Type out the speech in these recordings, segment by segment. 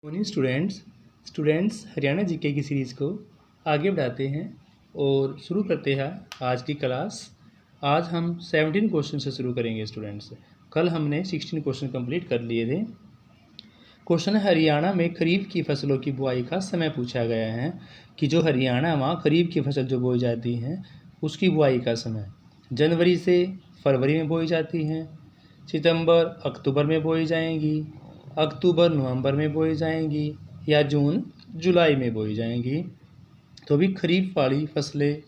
Morning students Haryana GK की series को आगे बढ़ाते हैं और शुरू करते हैं आज की क्लास। आज हम 17 क्वेश्चन से शुरू करेंगे स्टूडेंट्स। कल हमने 16 क्वेश्चन कंप्लीट कर लिए थे। क्वेश्चन हरियाणा में खरीफ की फसलों की बुआई का समय पूछा गया है कि जो हरियाणा में खरीफ की फसल जो बोई जाती हैं उसकी बुआई का समय जनवरी से फरवरी में बोई जाती हैं, सितंबर अक्टूबर में बोई जाएंगी, अक्टूबर नवंबर में बोई जाएंगी या जून जुलाई में बोई जाएंगी। तो भी खरीफ वाली फसलें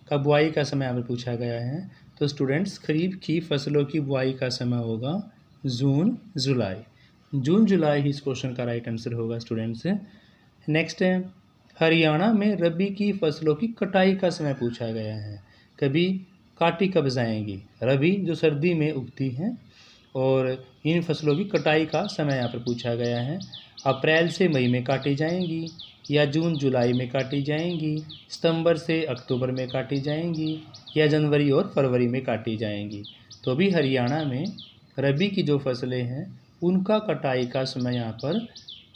का बुआई का समय यहाँ पर पूछा गया है। तो स्टूडेंट्स खरीफ की फसलों की बुआई का समय होगा जून जुलाई ही इस क्वेश्चन का राइट आंसर होगा स्टूडेंट्स। नेक्स्ट है हरियाणा में रबी की फसलों की कटाई का समय पूछा गया है। कभी काटी कब जाएंगी, रबी जो सर्दी में उगती हैं और इन फसलों की कटाई का समय यहाँ पर पूछा गया है। अप्रैल से मई में काटी जाएंगी या जून जुलाई में काटी जाएंगी, सितंबर से अक्टूबर में काटी जाएंगी या जनवरी और फरवरी में काटी जाएंगी। तो भी हरियाणा में रबी की जो फसलें हैं उनका कटाई का समय यहाँ पर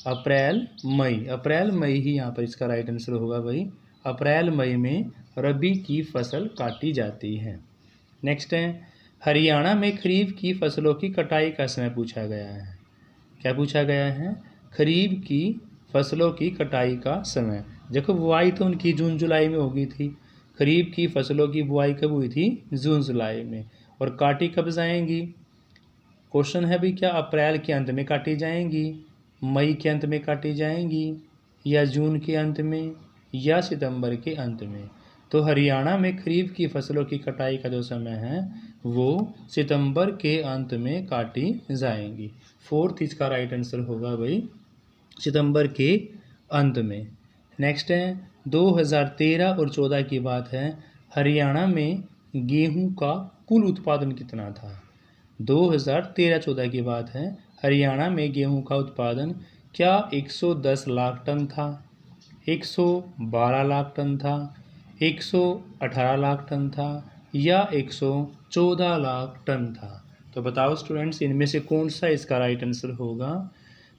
अप्रैल मई ही यहाँ पर इसका राइट आंसर होगा भाई। अप्रैल मई में रबी की फसल काटी जाती है। नेक्स्ट है हरियाणा में खरीफ की फसलों की कटाई का समय पूछा गया है। क्या पूछा गया है? खरीफ की फसलों की कटाई का समय। देखो बुआई तो उनकी जून जुलाई में होगी थी, खरीफ की फसलों की बुआई कब हुई थी? जून जुलाई में। और काटी कब जाएंगी? क्वेश्चन है भी क्या अप्रैल के अंत में काटी जाएंगी, मई के अंत में काटी जाएंगी या जून के अंत में या सितंबर के अंत में। तो हरियाणा में खरीफ की फसलों की कटाई का जो समय है वो सितंबर के अंत में काटी जाएंगी। फोर्थ इसका राइट आंसर होगा भाई, सितंबर के अंत में। नेक्स्ट है 2013 और 14 की बात है, हरियाणा में गेहूं का कुल उत्पादन कितना था? 2013-14 की बात है, हरियाणा में गेहूं का उत्पादन क्या 110 लाख टन था, 112 लाख टन था, 118 लाख टन था या 114 लाख टन था? तो बताओ स्टूडेंट्स इनमें से कौन सा इसका राइट आंसर होगा?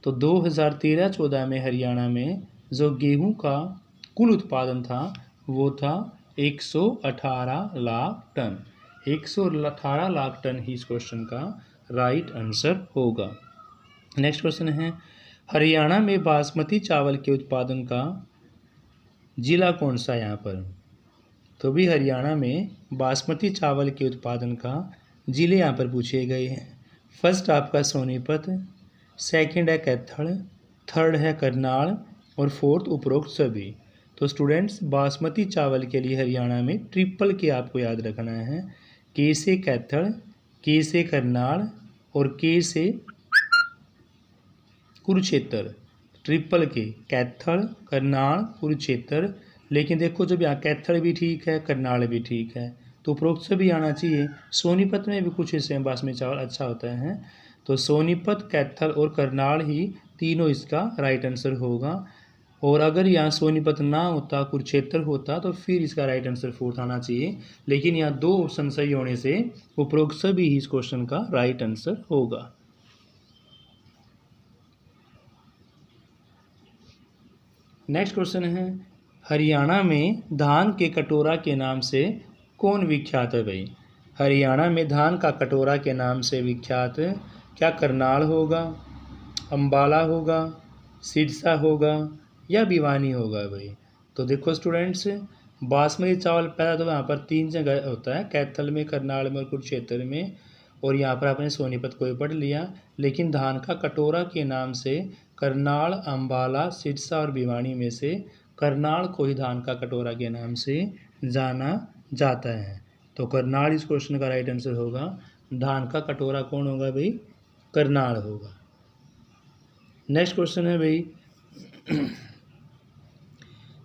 तो 2013-14 में हरियाणा में जो गेहूं का कुल उत्पादन था वो था 118 लाख टन। 118 लाख टन ही इस क्वेश्चन का राइट आंसर होगा। नेक्स्ट क्वेश्चन है हरियाणा में बासमती चावल के उत्पादन का जिला कौन सा यहाँ पर? तो भी हरियाणा में बासमती चावल के उत्पादन का जिले यहाँ पर पूछे गए हैं। फर्स्ट आपका सोनीपत, सेकंड है कैथल, थर्ड है करनाल और फोर्थ उपरोक्त सभी। तो स्टूडेंट्स बासमती चावल के लिए हरियाणा में ट्रिपल के आपको याद रखना है, के से कैथल, के से करनाल और के से कुरुक्षेत्र। ट्रिपल के कैथल, करनाल, कुरुक्षेत्र। लेकिन देखो जब यहाँ कैथल भी ठीक है करनाल भी ठीक है तो उपरोक्त से भी आना चाहिए। सोनीपत में भी कुछ हिस्से में बासमती चावल अच्छा होता है। तो सोनीपत, कैथल और करनाल ही तीनों इसका राइट आंसर होगा। और अगर यहाँ सोनीपत ना होता, कुरुक्षेत्र होता तो फिर इसका राइट आंसर फोर्थ आना चाहिए। लेकिन यहाँ दो ऑप्शन सही होने से उपरोक्त सभी ही इस क्वेश्चन का राइट आंसर होगा। नेक्स्ट क्वेश्चन है हरियाणा में धान के कटोरा के नाम से कौन विख्यात है भाई? हरियाणा में धान का कटोरा के नाम से विख्यात क्या करनाल होगा, अम्बाला होगा, सिरसा होगा या भिवानी होगा भाई? तो देखो स्टूडेंट्स बासमती चावल पैदा तो यहाँ पर 3 जगह होता है, कैथल में, करनाल में और कुरुक्षेत्र में। और यहाँ पर आपने सोनीपत को भी पढ़ लिया। लेकिन धान का कटोरा के नाम से करनाल, अम्बाला, सिरसा और भिवानी में से करनाल को ही धान का कटोरा के नाम से जाना जाता है। तो करनाल इस क्वेश्चन का राइट आंसर होगा। धान का कटोरा कौन होगा भाई? करनाल होगा। नेक्स्ट क्वेश्चन है भाई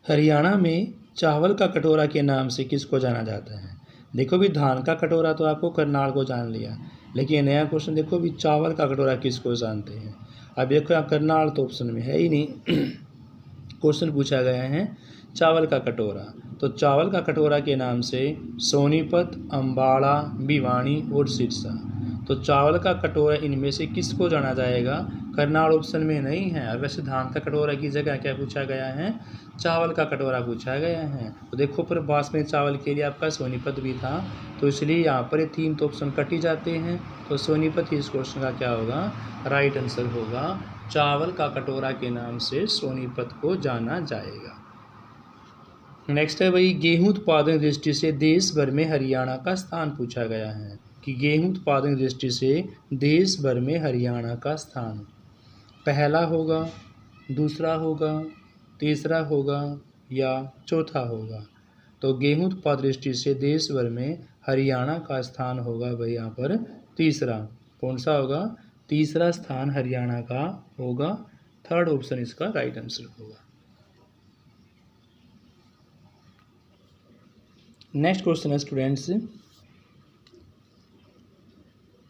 हरियाणा में चावल का कटोरा के नाम से किसको जाना जाता है? देखो भी धान का कटोरा तो आपको करनाल को जान लिया, लेकिन नया क्वेश्चन देखो भी चावल का कटोरा किसको जानते हैं? अब देखो यहाँ करनाल तो ऑप्शन में है ही नहीं। क्वेश्चन पूछा गया है चावल का कटोरा। तो चावल का कटोरा के नाम से सोनीपत, अम्बाला, भिवानी और सिरसा। तो चावल का कटोरा इनमें से किसको जाना जाएगा? करनाल ऑप्शन में नहीं है। और वैसे धान का कटोरा की जगह क्या पूछा गया है, चावल का कटोरा पूछा गया है। तो देखो पर बासमती चावल के लिए आपका सोनीपत भी था, तो इसलिए यहाँ पर 3 तो ऑप्शन कट ही जाते हैं। तो सोनीपत ही इस क्वेश्चन का क्या होगा, राइट आंसर होगा। चावल का कटोरा के नाम से सोनीपत को जाना जाएगा। नेक्स्ट है भाई, गेहूं उत्पादन दृष्टि से देश भर में हरियाणा का स्थान पूछा गया है कि गेहूं उत्पादन दृष्टि से देश भर में हरियाणा का स्थान पहला होगा, दूसरा होगा, तीसरा होगा या चौथा होगा। तो गेहूं उत्पादन दृष्टि से देश भर में हरियाणा का स्थान होगा भाई यहाँ पर तीसरा। कौन सा होगा, तीसरा स्थान हरियाणा का होगा। थर्ड ऑप्शन इसका राइट आंसर होगा। नेक्स्ट क्वेश्चन है स्टूडेंट्स,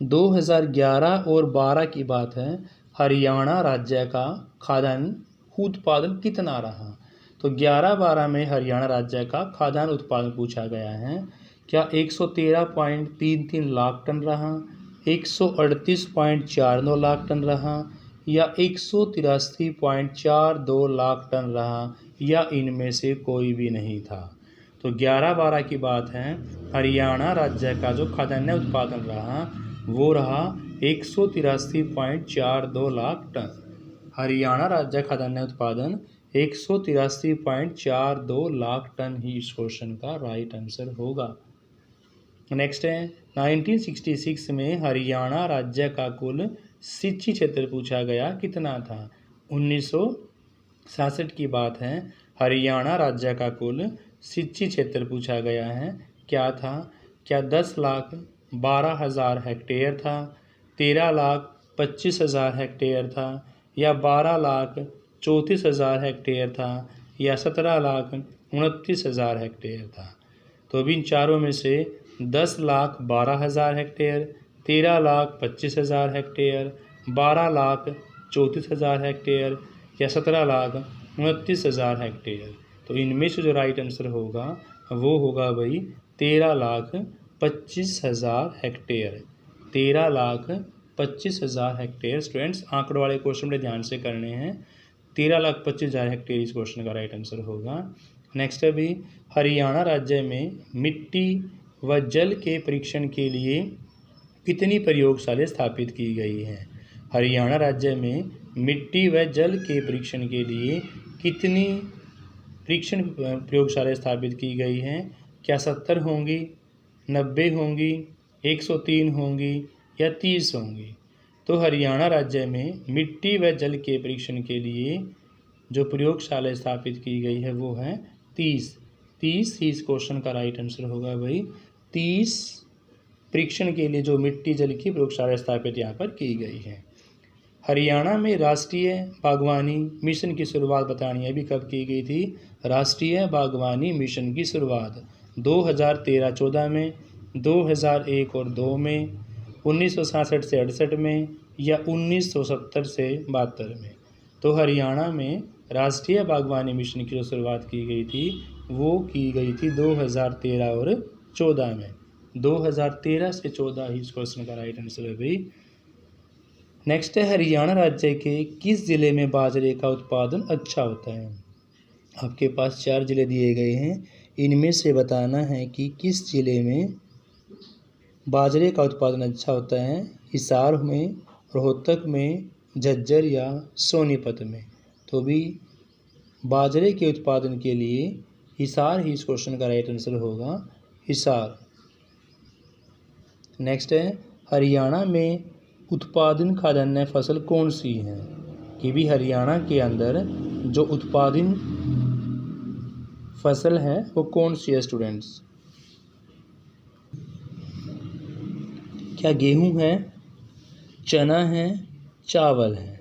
2011 और 12 की बात है, हरियाणा राज्य का खाद्यान्न उत्पादन कितना रहा। तो 11-12 में हरियाणा राज्य का खाद्यान्न उत्पादन पूछा गया है। क्या 113.33 लाख टन रहा, 138.49 लाख टन रहा या 183.42 लाख टन रहा या इनमें से कोई भी नहीं था। तो 11-12 की बात है, हरियाणा राज्य का जो खाद्यान्न उत्पादन रहा वो रहा 183.42 लाख टन। हरियाणा राज्य खाद्यान्न उत्पादन 183.42 लाख टन ही इस क्वेश्चन का राइट आंसर होगा। नेक्स्ट है, 1966 में हरियाणा राज्य का कुल सिंचित क्षेत्र पूछा गया कितना था। 1966 की बात है, हरियाणा राज्य का कुल सिंचित क्षेत्र पूछा गया है। क्या था, क्या 10,12,000 हेक्टेयर था, 13,25,000 हेक्टेयर था या 12,34,000 हेक्टेयर था या 17,29,000 हेक्टेयर था। तो अब इन चारों में से 10,12,000 हेक्टेयर, 13,25,000 हेक्टेयर, 12,34,000 हेक्टेयर या 17,29,000 हेक्टेयर। तो इनमें से जो राइट आंसर होगा वो होगा भाई 13,25,000 हेक्टेयर। 13,25,000 हेक्टेयर। स्टूडेंट्स आंकड़ों वाले क्वेश्चन में ध्यान से करने हैं। 13,25,000 हेक्टेयर इस क्वेश्चन का राइट आंसर होगा। नेक्स्ट है भी, हरियाणा राज्य में मिट्टी व जल के परीक्षण के लिए कितनी प्रयोगशालाएं स्थापित की गई हैं। हरियाणा राज्य में मिट्टी व जल के परीक्षण के लिए कितनी परीक्षण प्रयोगशालाएं स्थापित की गई हैं। क्या 70 होंगी, 90 होंगी, 103 होंगी या 30 होंगी। तो हरियाणा राज्य में मिट्टी व जल के परीक्षण के लिए जो प्रयोगशाला स्थापित की गई है वो है 30 ही इस क्वेश्चन का राइट आंसर होगा भाई। 30 परीक्षण के लिए जो मिट्टी जल की प्रयोगशाला स्थापित यहाँ पर की गई है। हरियाणा में राष्ट्रीय बागवानी मिशन की शुरुआत बतानी है, अभी कब की गई थी। राष्ट्रीय बागवानी मिशन की शुरुआत 2013-14 में, 2001 और 2 में, 1967 से 68 में या 1970 से 72 में। तो हरियाणा में राष्ट्रीय बागवानी मिशन की जो शुरुआत की गई थी वो की गई थी 2013 और 14 में। 2013 से 14 ही इस क्वेश्चन का राइट आंसर है भाई। नेक्स्ट है, हरियाणा राज्य के किस जिले में बाजरे का उत्पादन अच्छा होता है। आपके पास 4 जिले दिए गए हैं, इनमें से बताना है कि किस जिले में बाजरे का उत्पादन अच्छा होता है। हिसार में, रोहतक में, झज्जर या सोनीपत में। तो भी बाजरे के उत्पादन के लिए हिसार ही इस क्वेश्चन का राइट आंसर होगा, हिसार। नेक्स्ट है, हरियाणा में उत्पादन खाद्यान्न फसल कौन सी है। कि भी हरियाणा के अंदर जो उत्पादन फसल है वो कौन सी है स्टूडेंट्स। क्या गेहूं है, चना है, चावल है।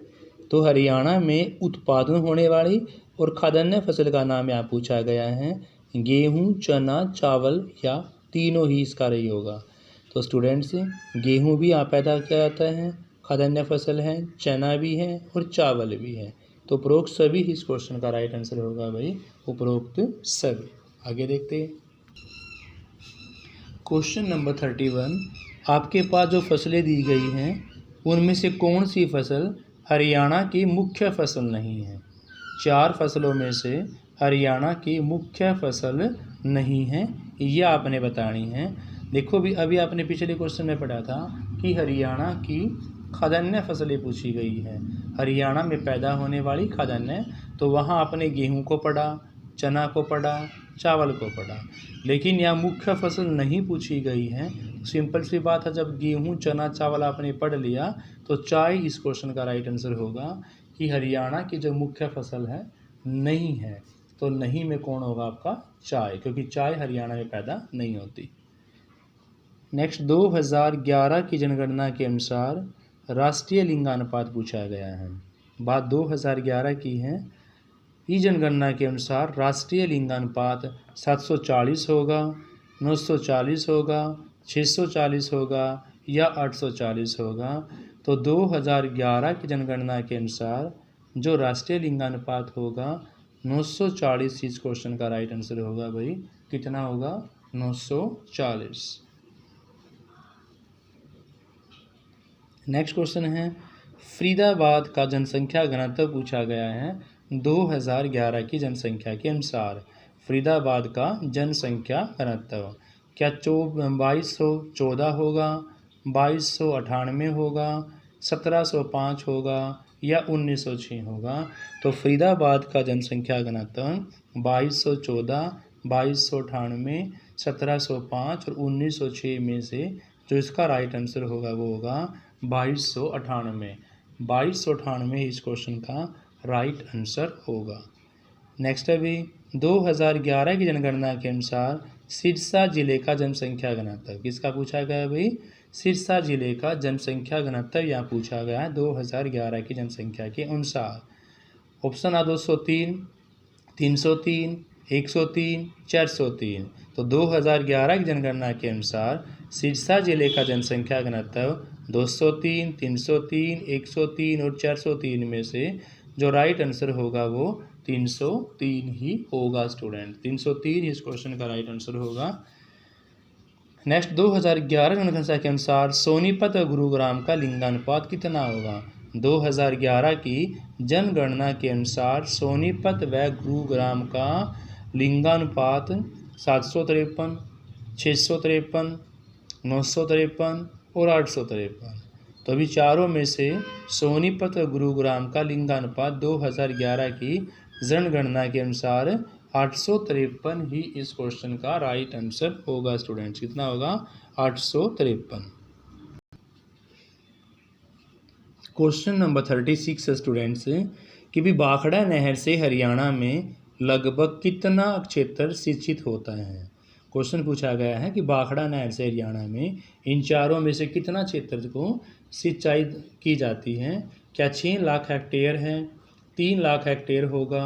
तो हरियाणा में उत्पादन होने वाली और खाद्यान्न फसल का नाम यहाँ पूछा गया है। गेहूं, चना, चावल या तीनों ही इसका रही होगा। तो स्टूडेंट्स गेहूं भी यहाँ पैदा किया जाता है, खाद्यान्न फसल है, चना भी है और चावल भी है। तो उपरोक्त सभी इस क्वेश्चन का राइट आंसर होगा भाई, उपरोक्त सभी। आगे देखते हैं क्वेश्चन नंबर 31। आपके पास जो फसलें दी गई हैं उनमें से कौन सी फसल हरियाणा की मुख्य फसल नहीं है। 4 फसलों में से हरियाणा की मुख्य फसल नहीं है, ये आपने बतानी है। देखो भी अभी आपने पिछले क्वेश्चन में पढ़ा था कि हरियाणा की खाद्यान्न फसलें पूछी गई है, हरियाणा में पैदा होने वाली खाद्यान्न। तो वहाँ आपने गेहूँ को पढ़ा, चना को पढ़ा, चावल को पढ़ा, लेकिन यहाँ मुख्य फसल नहीं पूछी गई है। सिंपल सी बात है, जब गेहूँ चना चावल आपने पढ़ लिया तो चाय इस क्वेश्चन का राइट आंसर होगा कि हरियाणा की जो मुख्य फसल है नहीं है। तो नहीं में कौन होगा आपका? चाय, क्योंकि चाय हरियाणा में पैदा नहीं होती। नेक्स्ट 2011 की जनगणना के अनुसार राष्ट्रीय लिंगानुपात पूछा गया है। बात 2011 की है। इस जनगणना के अनुसार राष्ट्रीय लिंगानुपात 740 होगा, 940 होगा, 640 होगा या 840 होगा। तो 2011 की जनगणना के अनुसार जो राष्ट्रीय लिंगानुपात होगा 940 इस क्वेश्चन का राइट आंसर होगा भाई। कितना होगा? 940। नेक्स्ट क्वेश्चन है, फरीदाबाद का जनसंख्या घनत्व पूछा गया है 2011 की जनसंख्या के अनुसार। फरीदाबाद का जनसंख्या घनत्व क्या 2214 होगा, 2298 होगा, 1705 होगा या 1906 होगा? तो फरीदाबाद का जनसंख्या घनत्व 2214, 2298, 1705 और 1906 में से जो इसका राइट आंसर होगा वो होगा 2298। 2298 इस क्वेश्चन का राइट आंसर होगा। नेक्स्ट है भी 2011 की जनगणना के अनुसार सिरसा जिले का जनसंख्या घनत्व किसका पूछा गया है भाई? सिरसा जिले का जनसंख्या घनत्व यहाँ पूछा गया है 2011 की जनसंख्या के अनुसार। ऑप्शन आ 203, 303, 103, 403। तो 2011 की जनगणना के अनुसार सिरसा जिले का जनसंख्या घनत्व 203, 303, 103 और 403 में से जो राइट आंसर होगा वो 303 ही होगा स्टूडेंट। 303 इस क्वेश्चन का राइट आंसर होगा। नेक्स्ट 2011 जनगणना के अनुसार सोनीपत और गुरुग्राम का लिंगानुपात कितना होगा? 2011 की जनगणना के अनुसार सोनीपत व गुरुग्राम का लिंगानुपात 753, 653, 953 और 853। तो अभी चारों में से सोनीपत और गुरुग्राम का लिंगानुपात 2011 की जनगणना के अनुसार 853 ही इस क्वेश्चन का राइट आंसर होगा स्टूडेंट्स। कितना होगा? 853। क्वेश्चन नंबर 36 स्टूडेंट्स कि भी भाखड़ा नहर से हरियाणा में लगभग कितना क्षेत्र सिंचित होता है? क्वेश्चन पूछा गया है कि भाखड़ा नहर से हरियाणा में इन चारों में से कितना क्षेत्र को सिंचाई की जाती है? क्या 6 लाख हेक्टेयर है, 3 लाख हेक्टेयर होगा,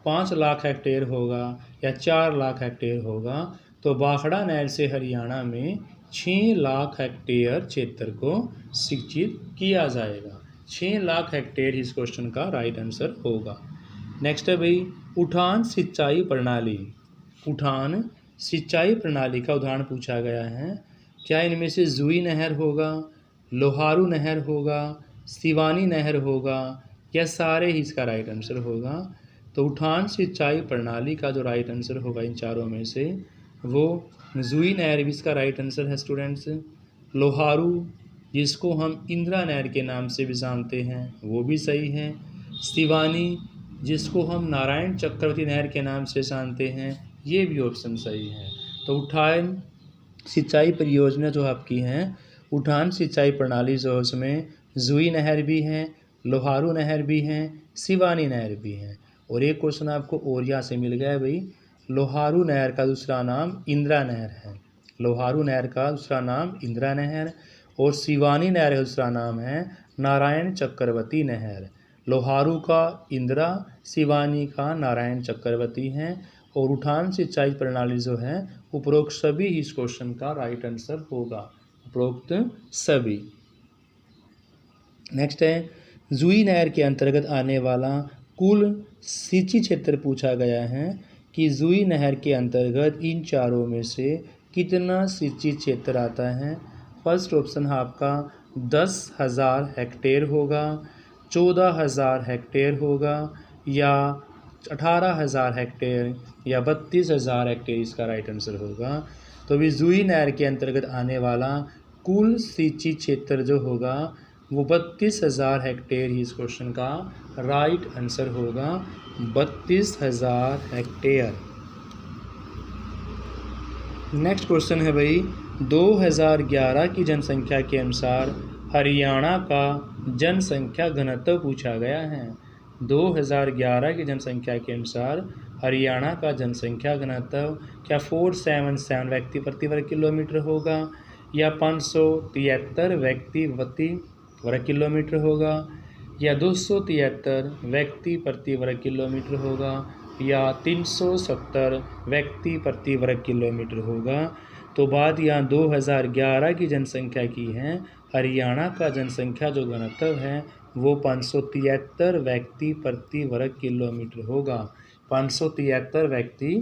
5 लाख हेक्टेयर होगा या 4 लाख हेक्टेयर होगा? तो भाखड़ा नहर से हरियाणा में 6 लाख हेक्टेयर क्षेत्र को सिंचित किया जाएगा। 6 लाख हेक्टेयर इस क्वेश्चन का राइट आंसर होगा। नेक्स्ट है भाई उठान सिंचाई प्रणाली। उठान सिंचाई प्रणाली का उदाहरण पूछा गया है। क्या इनमें से जुई नहर होगा, लोहारू नहर होगा, सिवानी नहर होगा या सारे ही इसका राइट आंसर होगा? तो उठान सिंचाई प्रणाली का जो राइट आंसर होगा इन चारों में से वो जुई नहर भी इसका राइट आंसर है स्टूडेंट्स। लोहारू जिसको हम इंदिरा नहर के नाम से भी जानते हैं वो भी सही है। सिवानी जिसको हम नारायण चक्रवर्ती नहर के नाम से जानते हैं ये भी ऑप्शन सही है। तो उठान सिंचाई परियोजना जो आपकी हैं, उठान सिंचाई प्रणाली जो उसमें जुई नहर भी है, लोहारू नहर भी है, सिवानी नहर भी है। और एक क्वेश्चन आपको और यहाँ से मिल गया भाई, लोहारू नहर का दूसरा नाम इंदिरा नहर है। लोहारू नहर का दूसरा नाम इंदिरा नहर और सिवानी नहर का दूसरा नाम है नारायण चक्रवर्ती नहर। लोहारू का इंदिरा, सिवानी का नारायण चक्रवर्ती है। और उठान सिंचाई प्रणाली जो है उपरोक्त सभी इस क्वेश्चन का राइट आंसर होगा। उपरोक्त सभी। नेक्स्ट है जुई नहर के अंतर्गत आने वाला कुल सिंचित क्षेत्र पूछा गया है कि जुई नहर के अंतर्गत इन चारों में से कितना सिंचित क्षेत्र आता है? फर्स्ट ऑप्शन आपका 10,000 हेक्टेयर होगा, 14,000 हेक्टेयर होगा या 18,000 हेक्टेयर या 32,000 हेक्टेयर इसका राइट आंसर होगा। तो अभी जुई नहर के अंतर्गत आने वाला कुल सिंचित क्षेत्र जो होगा वो 32,000 हेक्टेयर ही इस क्वेश्चन का राइट आंसर होगा, 32,000 हेक्टेयर। नेक्स्ट क्वेश्चन है भाई, 2011 की जनसंख्या के अनुसार हरियाणा का जनसंख्या घनत्व पूछा गया है। 2011 की जनसंख्या के अनुसार हरियाणा का जनसंख्या घनत्व क्या 477 व्यक्ति प्रति वर्ग किलोमीटर होगा या 573 व्यक्ति प्रति वर्ग किलोमीटर होगा या 273 व्यक्ति प्रति वर्ग किलोमीटर होगा या 370 व्यक्ति प्रति वर्ग किलोमीटर होगा। तो बात यहाँ 2011 की जनसंख्या की है। हरियाणा का जनसंख्या जो घनत्व है वो 573 व्यक्ति प्रति वर्ग किलोमीटर होगा। 573 व्यक्ति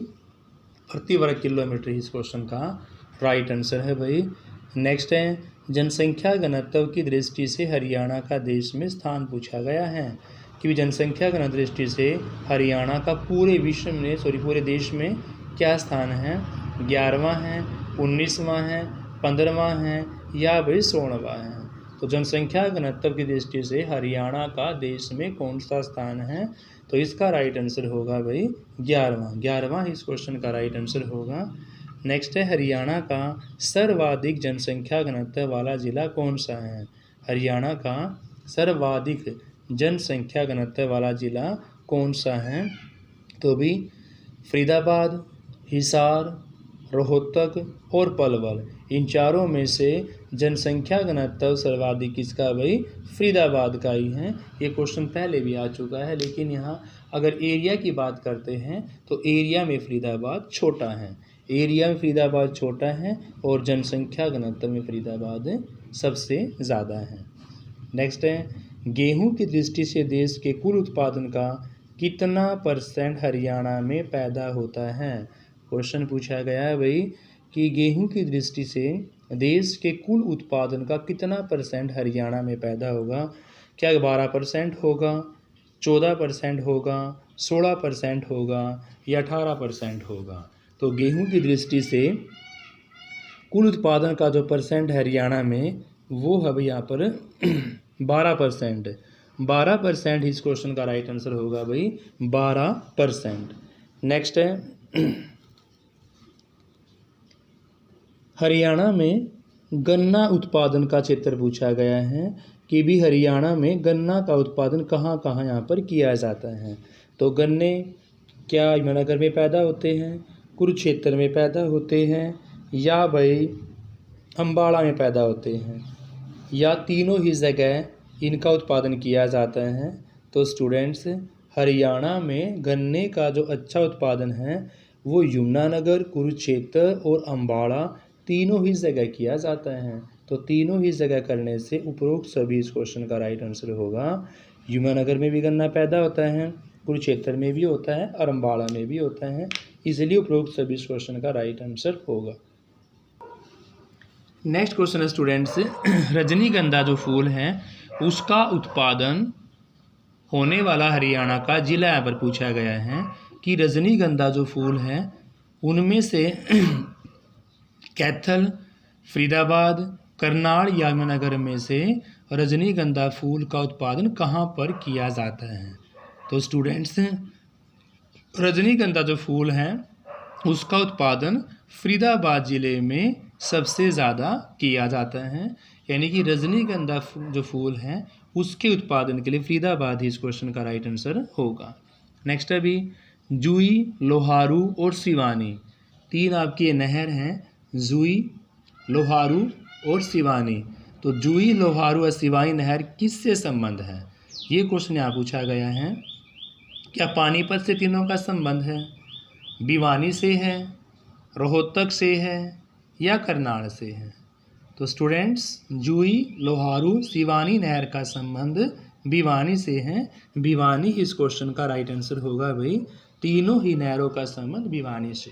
प्रति वर्ग किलोमीटर इस क्वेश्चन का राइट आंसर है भाई। नेक्स्ट है, जनसंख्या घनत्व की दृष्टि से हरियाणा का देश में स्थान पूछा गया है कि जनसंख्या घनत्व दृष्टि से हरियाणा का पूरे विश्व में पूरे देश में क्या स्थान है। 11वां है, 19वां है, 15वां है या भाई 16वां है। तो जनसंख्या घनत्व की दृष्टि से हरियाणा का देश में कौन सा स्थान है, तो इसका राइट आंसर होगा भाई 11वां इस क्वेश्चन का राइट आंसर होगा। नेक्स्ट है, हरियाणा का सर्वाधिक जनसंख्या घनत्व वाला जिला कौन सा है। हरियाणा का सर्वाधिक जनसंख्या घनत्व वाला जिला कौन सा है, तो भी फरीदाबाद, हिसार, रोहतक और पलवल, इन चारों में से जनसंख्या घनत्व सर्वाधिक किसका भाई, फरीदाबाद का ही है। ये क्वेश्चन पहले भी आ चुका है, लेकिन यहाँ अगर एरिया की बात करते हैं तो एरिया में फरीदाबाद छोटा है। एरिया में फरीदाबाद छोटा है और जनसंख्या घनत्व में फरीदाबाद सबसे ज़्यादा है। नेक्स्ट है, गेहूं की दृष्टि से देश के कुल उत्पादन का कितना % हरियाणा में पैदा होता है। क्वेश्चन पूछा गया है भाई कि गेहूं की दृष्टि से देश के कुल उत्पादन का कितना % हरियाणा में पैदा होगा। क्या 12% होगा, 14% होगा, 16% होगा या 18% होगा। तो गेहूं की दृष्टि से कुल उत्पादन का जो % हरियाणा में वो है भाई यहाँ पर 12%। 12% इस क्वेश्चन का राइट आंसर होगा भाई 12%। नेक्स्ट है, हरियाणा में गन्ना उत्पादन का क्षेत्र पूछा गया है कि भी हरियाणा में गन्ना का उत्पादन कहाँ कहाँ यहाँ पर किया जाता है। तो गन्ने क्या यमुनानगर में पैदा होते हैं, कुरुक्षेत्र में पैदा होते हैं या भाई अम्बाड़ा में पैदा होते हैं या तीनों ही जगह इनका उत्पादन किया जाता है। तो स्टूडेंट्स, हरियाणा में गन्ने का जो अच्छा उत्पादन है वो यमुनानगर, कुरुक्षेत्र और अम्बाड़ा तीनों ही जगह किया जाता है। तो तीनों ही जगह करने से उपरोक्त सभी इस क्वेश्चन का राइट आंसर होगा। यमुनानगर में भी गन्ना पैदा होता है, कुरुक्षेत्र में भी होता है और अम्बाड़ा में भी होता है, इसलिए उपरोक्त सभी इस क्वेश्चन का राइट आंसर होगा। नेक्स्ट क्वेश्चन है स्टूडेंट्स, रजनीगंधा जो फूल है उसका उत्पादन होने वाला हरियाणा का जिला यहाँ पर पूछा गया है कि रजनीगंधा जो फूल है उनमें से कैथल, फरीदाबाद, करनाल या यमुनानगर में से रजनीगंधा फूल का उत्पादन कहाँ पर किया जाता है। तो स्टूडेंट्स, रजनीगंधा जो फूल है उसका उत्पादन फरीदाबाद ज़िले में सबसे ज़्यादा किया जाता है, यानी कि रजनीगंधा जो फूल है उसके उत्पादन के लिए फरीदाबाद ही इस क्वेश्चन का राइट आंसर होगा। नेक्स्ट अभी जुई, लोहारू और सिवानी, तीन आपकी ये नहर हैं, जुई, लोहारू और सिवानी। तो जुई, लोहारू और सिवानी नहर किससे संबंध है, ये क्वेश्चन यहाँ पूछा गया है। क्या पानीपत से तीनों का संबंध है, भिवानी से है, रोहतक से है या करनाल से है। तो स्टूडेंट्स, जुई, लोहारू, सिवानी नहर का संबंध भिवानी से है। भिवानी इस क्वेश्चन का राइट आंसर होगा भाई, तीनों ही नहरों का संबंध भिवानी से।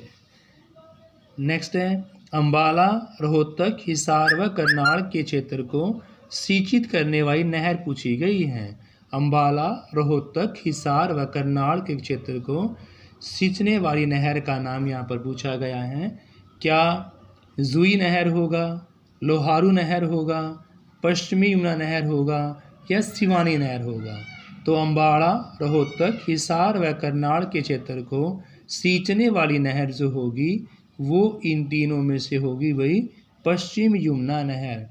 नेक्स्ट है, अम्बाला, रोहतक, हिसार व करनाल के क्षेत्र को सिंचित करने वाली नहर पूछी गई है। अम्बाला, रोहतक, हिसार व करनाल के क्षेत्र को सींचने वाली नहर का नाम यहाँ पर पूछा गया है। क्या जुई नहर होगा, लोहारू नहर होगा, पश्चिमी यमुना नहर होगा या सिवानी नहर होगा? तो अम्बाला, रोहतक, हिसार व करनाल के क्षेत्र को सींचने वाली नहर जो होगी वो इन तीनों में से होगी भाई पश्चिम यमुना नहर।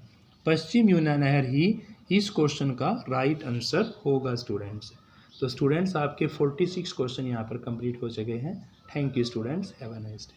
पश्चिम यमुना नहर ही इस क्वेश्चन का राइट आंसर होगा स्टूडेंट्स। तो स्टूडेंट्स आपके 46 क्वेश्चन यहाँ पर कंप्लीट हो चुके हैं। Thank you students, have a nice day.